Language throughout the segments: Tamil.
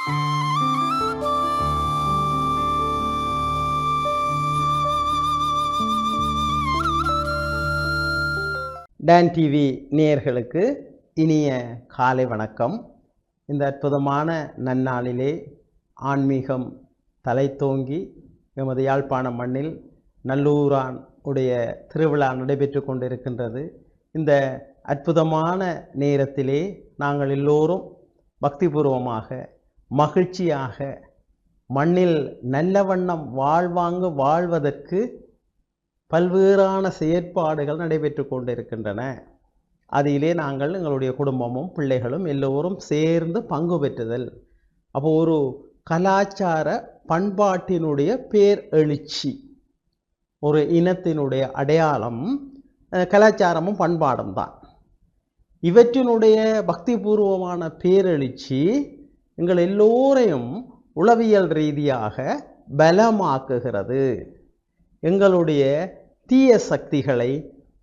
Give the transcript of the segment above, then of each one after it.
டான் டிவி நேயர்களுக்கு இனிய காலை வணக்கம். இந்த அற்புதமான நன்னாளிலே ஆன்மீகம் தலைத்தோங்கி எமது யாழ்ப்பாண மண்ணில் நல்லூரான் உடைய திருவிழா நடைபெற்று கொண்டிருக்கின்றது. இந்த அற்புதமான நேரத்திலே நாங்கள் எல்லோரும் பக்திபூர்வமாக மகிழ்ச்சியாக மண்ணில் நல்ல வண்ணம் வாழ்வதற்கு பல்வேறான செயற்பாடுகள் நடைபெற்று கொண்டிருக்கின்றன. அதிலே நாங்கள் எங்களுடைய குடும்பமும் பிள்ளைகளும் எல்லோரும் சேர்ந்து பங்கு பெற்றுதல். அப்போ ஒரு கலாச்சார பண்பாட்டினுடைய பேர் எழுச்சி, ஒரு இனத்தினுடைய அடையாளம் கலாச்சாரமும் பண்பாடும் தான். இவற்றினுடைய பக்திபூர்வமான பேரெழுச்சி எங்கள் எல்லோரையும் உளவியல் ரீதியாக பலமாக்குகிறது. எங்களுடைய தீய சக்திகளை,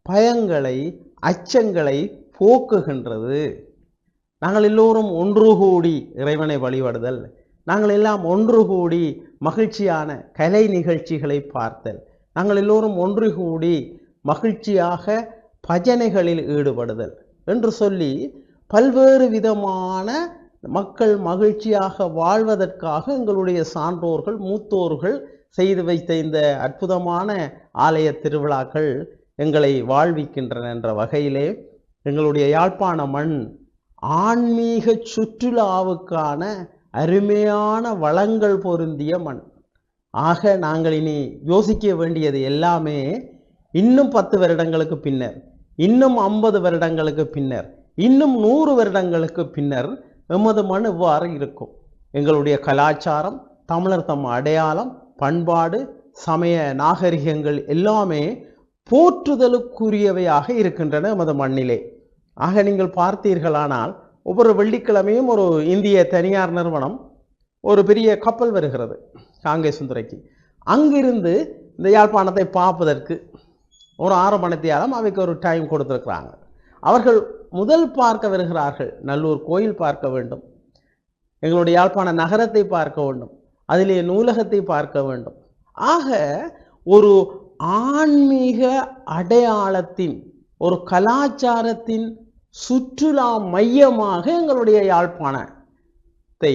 பயங்களை, அச்சங்களை போக்குகின்றது. நாங்கள் எல்லோரும் ஒன்று கூடி இறைவனை வழிபடுதல், நாங்கள் எல்லாம் ஒன்று கூடி மகிழ்ச்சியான கலை நிகழ்ச்சிகளை பார்த்தல், நாங்கள் எல்லோரும் ஒன்று கூடி மகிழ்ச்சியாக பஜனைகளில் ஈடுபடுதல் என்று சொல்லி பல்வேறு விதமான மக்கள் மகிழ்ச்சியாக வாழ்வதற்காக எங்களுடைய சான்றோர்கள் மூத்தோர்கள் செய்து வைத்த இந்த அற்புதமான ஆலய திருவிழாக்கள் எங்களை வாழ்விக்கின்றன என்ற வகையிலே எங்களுடைய யாழ்ப்பாண மண் ஆன்மீக சுற்றுலாவுக்கான அருமையான வளங்கள் பொருந்திய மண். ஆக நாங்கள் இனி யோசிக்க வேண்டியது எல்லாமே இன்னும் 10 வருடங்களுக்கு பின்னர், இன்னும் 50 வருடங்களுக்கு பின்னர், இன்னும் 100 வருடங்களுக்கு பின்னர் எமது மண் இவ்வாறு இருக்கும். எங்களுடைய கலாச்சாரம், தமிழர் தம் அடையாளம், பண்பாடு, சமய நாகரிகங்கள் எல்லாமே போற்றுதலுக்குரியவையாக இருக்கின்றன எமது மண்ணிலே. ஆக நீங்கள் பார்த்தீர்களானால் ஒவ்வொரு வெள்ளிக்கிழமையும் ஒரு இந்திய தனியார் நிறுவனம் ஒரு பெரிய கப்பல் வருகிறது காங்கேசுந்துறைக்கு. அங்கிருந்து இந்த யாழ்ப்பாணத்தை பார்ப்பதற்கு ஒரு 6 மணித்தியாலம் அவைக்கு ஒரு டைம் கொடுத்துருக்குறாங்க. அவர்கள் முதல் பார்க்க வருகிறார்கள், நல்லூர் கோயில் பார்க்க வேண்டும், எங்களுடைய யாழ்ப்பாண நகரத்தை பார்க்க வேண்டும், அதிலே நூலகத்தை பார்க்க வேண்டும். ஆக ஒரு ஆன்மீக அடையாளத்தின், ஒரு கலாச்சாரத்தின் சுற்றுலா மையமாக எங்களுடைய யாழ்ப்பாணத்தை,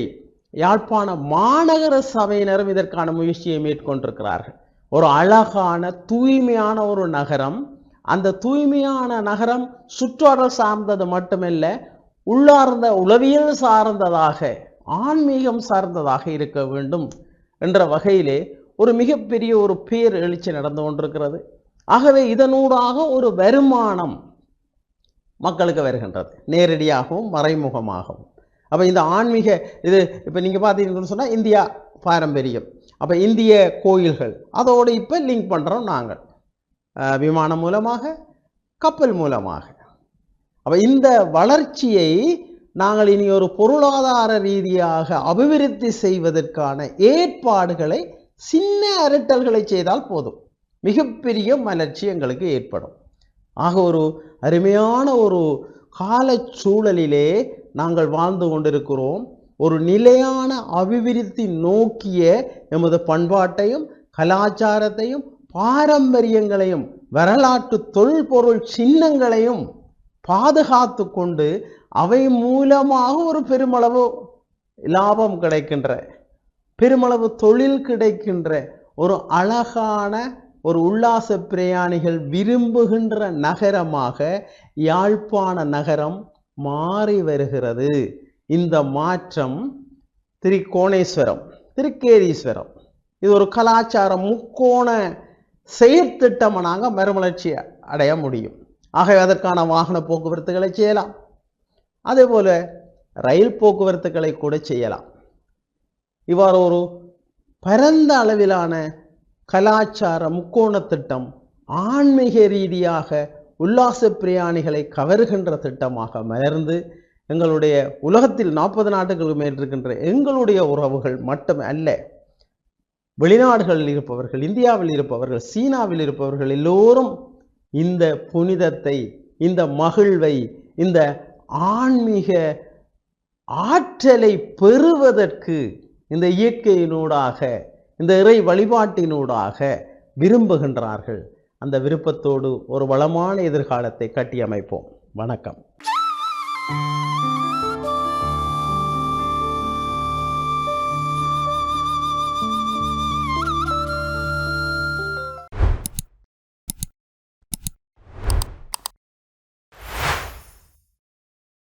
யாழ்ப்பாண மாநகர சபையினரும் இதற்கான முயற்சியை மேற்கொண்டிருக்கிறார்கள். ஒரு அழகான தூய்மையான ஒரு நகரம், அந்த தூய்மையான நகரம் சுற்றுலா சார்ந்தது மட்டுமல்ல, உள்ளார்ந்த உளவியல் சார்ந்ததாக, ஆன்மீகம் சார்ந்ததாக இருக்க வேண்டும் என்ற வகையிலே ஒரு மிகப்பெரிய ஒரு பேர் எழுச்சி நடந்து கொண்டிருக்கிறது. ஆகவே இதனூடாக ஒரு வருமானம் மக்களுக்கு வருகின்றது, நேரடியாகவும் மறைமுகமாகவும். அப்போ இந்த ஆன்மீக இது இப்போ நீங்கள் பார்த்தீங்கன்னு சொன்னால் இந்தியா பாரம்பரியம், அப்போ இந்திய கோயில்கள் அதோடு இப்போ லிங்க் பண்ணுறோம் நாங்கள் விமானம் மூலமாக, கப்பல் மூலமாக. அப்போ இந்த வளர்ச்சியை நாங்கள் இனி ஒரு பொருளாதார ரீதியாக அபிவிருத்தி செய்வதற்கான ஏற்பாடுகளை, சின்ன அரட்டல்களை செய்தால் போதும், மிகப்பெரிய மலர்ச்சி எங்களுக்கு ஏற்படும். ஆக ஒரு அருமையான ஒரு கால சூழலிலே நாங்கள் வாழ்ந்து கொண்டிருக்கிறோம். ஒரு நிலையான அபிவிருத்தி நோக்கிய எமது பண்பாட்டையும் கலாச்சாரத்தையும் பாரம்பரியங்களையும் வரலாற்று தொல்பொருள் சின்னங்களையும் பாதுகாத்து கொண்டு அவை மூலமாக ஒரு பெருமளவு லாபம் கிடைக்கின்ற, பெருமளவு தொழில் கிடைக்கின்ற ஒரு அழகான ஒரு உல்லாச பிரயாணிகள் விரும்புகின்ற நகரமாக யாழ்ப்பாண நகரம் மாறி வருகிறது. இந்த மாற்றம் திரிகோணேஸ்வரம், திருக்கேதீஸ்வரம், இது ஒரு கலாச்சார முக்கோண செயற்திட்டமாக நாங்கள் மறுமலர்ச்சி அடைய முடியும். ஆகவே அதற்கான வாகன போக்குவரத்துகளை செய்யலாம், அதே போல ரயில் போக்குவரத்துகளை கூட செய்யலாம். இவ்வாறு ஒரு பரந்த அளவிலான கலாச்சார முக்கோண திட்டம் ஆன்மீக ரீதியாக உல்லாச பிரயாணிகளை கவருகின்ற திட்டமாக மலர்ந்து எங்களுடைய உலகத்தில் 40 நாடுகளுக்கு மேல் இருக்கின்ற எங்களுடைய உறவுகள் மட்டும் அல்ல, வெளிநாடுகளில் இருப்பவர்கள், இந்தியாவில் இருப்பவர்கள், சீனாவில் இருப்பவர்கள் எல்லோரும் இந்த புனிதத்தை, இந்த மகிழ்வை, இந்த ஆன்மீக ஆற்றலை பெறுவதற்கு இந்த இயற்கையினூடாக, இந்த இறை வழிபாட்டினூடாக விரும்புகின்றார்கள். அந்த விருப்பத்தோடு ஒரு வளமான எதிர்காலத்தை கட்டியமைப்போம். வணக்கம்.